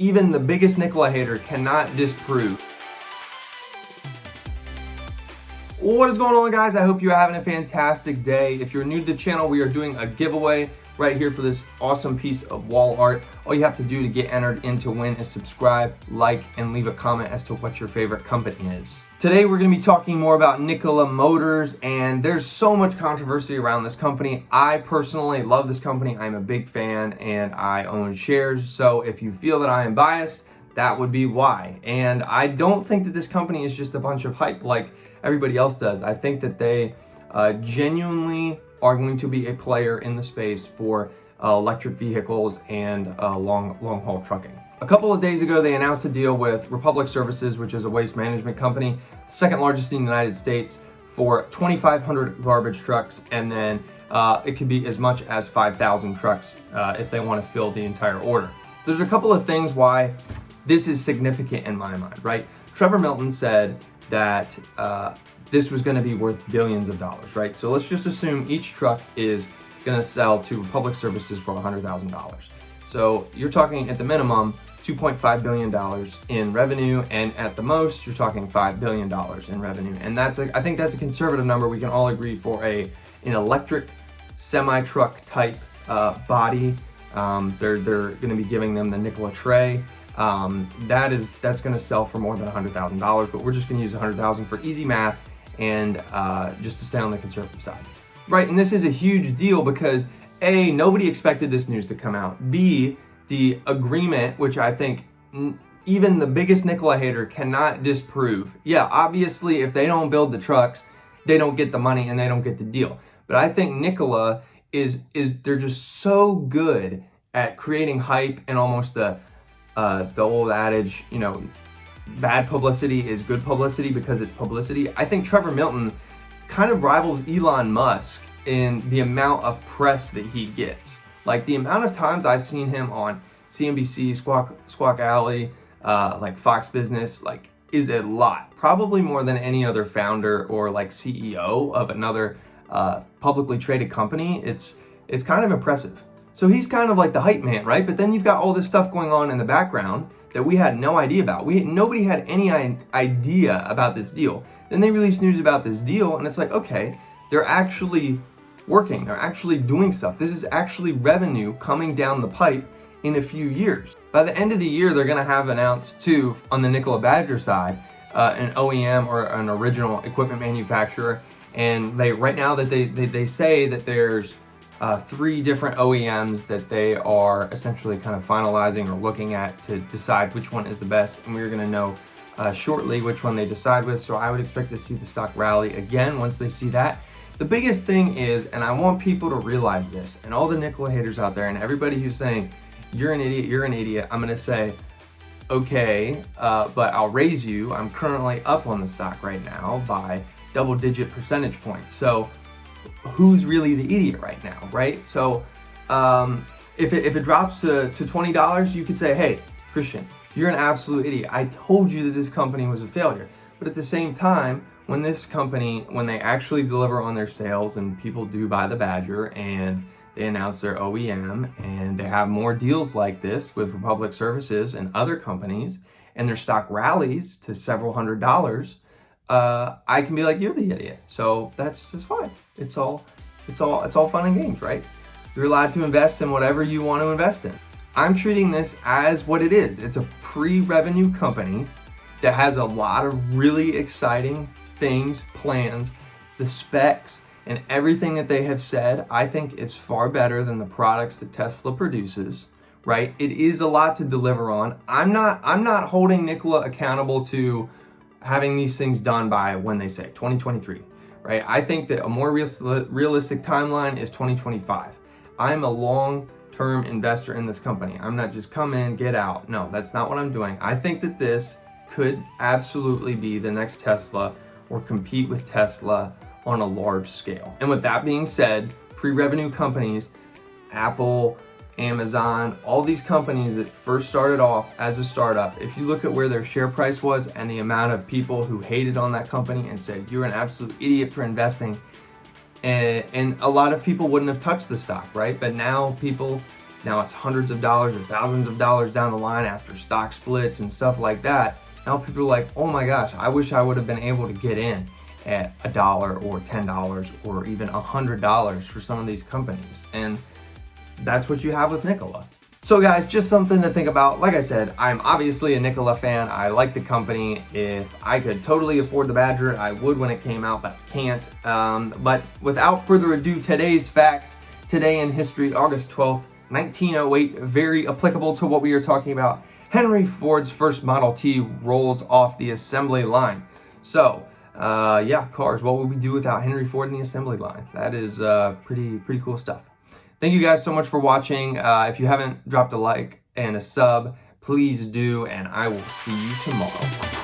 even the biggest NIKOLA hater cannot disprove. What is going on, guys? I hope you're having a fantastic day. If you're new to the channel, we are doing a giveaway right here for this awesome piece of wall art. All you have to do to get entered in to win is subscribe, like, and leave a comment as to what your favorite company is. Today we're going to be talking more about NIKOLA Motors, and there's so much controversy around this company. I personally love this company. I'm a big fan and I own shares, so if you feel that I am biased, that would be why. And I don't think that this company is just a bunch of hype like everybody else does. I think that they genuinely are going to be a player in the space for electric vehicles and long haul trucking. A couple of days ago, they announced a deal with Republic Services, which is a waste management company, second largest in the United States, for 2,500 garbage trucks, and then it could be as much as 5,000 trucks if they want to fill the entire order. There's a couple of things why this is significant in my mind, right? Trevor Milton said that this was going to be worth billions of dollars, right? So let's just assume each truck is going to sell to Republic Services for $100,000. So you're talking at the minimum $2.5 billion in revenue, and at the most you're talking $5 billion in revenue. And I think that's a conservative number. We can all agree for an electric semi-truck type body. They're going to be giving them the NIKOLA tray. That's going to sell for more than $100,000, but we're just going to use $100,000 for easy math and just to stay on the conservative side, right? And this is a huge deal because A, nobody expected this news to come out. B, the agreement, which I think even the biggest NIKOLA hater cannot disprove. Yeah, obviously, if they don't build the trucks, they don't get the money and they don't get the deal. But I think NIKOLA they're just so good at creating hype and almost the old adage, you know, bad publicity is good publicity because it's publicity. I think Trevor Milton kind of rivals Elon Musk in the amount of press that he gets. Like the amount of times I've seen him on CNBC, Squawk Alley, like Fox Business, like is a lot. Probably more than any other founder or like CEO of another publicly traded company. It's kind of impressive. So he's kind of like the hype man, right? But then you've got all this stuff going on in the background that we had no idea about. Nobody had any idea about this deal. Then they released news about this deal, and it's like, okay, they're actually working. They're actually doing stuff. This is actually revenue coming down the pipe in a few years. By the end of the year, they're going to have announced too, on the NIKOLA Badger side, an OEM or an original equipment manufacturer. And right now that they say that there's 3 different OEMs that they are essentially kind of finalizing or looking at to decide which one is the best, and we're going to know shortly which one they decide with. So I would expect to see the stock rally again once they see that. The biggest thing is, and I want people to realize this, and all the NIKOLA haters out there and everybody who's saying you're an idiot, I'm going to say, okay, but I'll raise you. I'm currently up on the stock right now by double-digit percentage points. So who's really the idiot right now, right? So if it drops to $20, you could say, hey, Christian, you're an absolute idiot. I told you that this company was a failure. But at the same time, when this company, when they actually deliver on their sales and people do buy the Badger and they announce their OEM and they have more deals like this with Republic Services and other companies and their stock rallies to several $100s, I can be like, you're the idiot. So that's fine. It's all fun and games, right? You're allowed to invest in whatever you want to invest in. I'm treating this as what it is. It's a pre-revenue company that has a lot of really exciting things, plans, the specs, and everything that they have said, I think is far better than the products that Tesla produces, right? It is a lot to deliver on. I'm not holding NIKOLA accountable to having these things done by when they say 2023, right? I think that a more realistic timeline is 2025. I'm a long-term investor in this company. I'm not just come in, get out. No, that's not what I'm doing. I think that this could absolutely be the next Tesla or compete with Tesla on a large scale. And with that being said, pre-revenue companies, Apple, Amazon, all these companies that first started off as a startup, if you look at where their share price was and the amount of people who hated on that company and said, you're an absolute idiot for investing, and a lot of people wouldn't have touched the stock, right? But now people Now it's hundreds of dollars or thousands of dollars down the line after stock splits and stuff like that. Now people are like, oh my gosh, I wish I would have been able to get in at $1 or $10 or even $100 for some of these companies. And that's what you have with Nikola. So guys, just something to think about. Like I said, I'm obviously a Nikola fan. I like the company. If I could totally afford the Badger, I would when it came out, but I can't. But without further ado, today's fact, today in history, August 12th, 1908, very applicable to what we are talking about. Henry Ford's first Model T rolls off the assembly line. So, yeah, cars, what would we do without Henry Ford in the assembly line? That is pretty cool stuff. Thank you guys so much for watching. If you haven't dropped a like and a sub, please do, and I will see you tomorrow.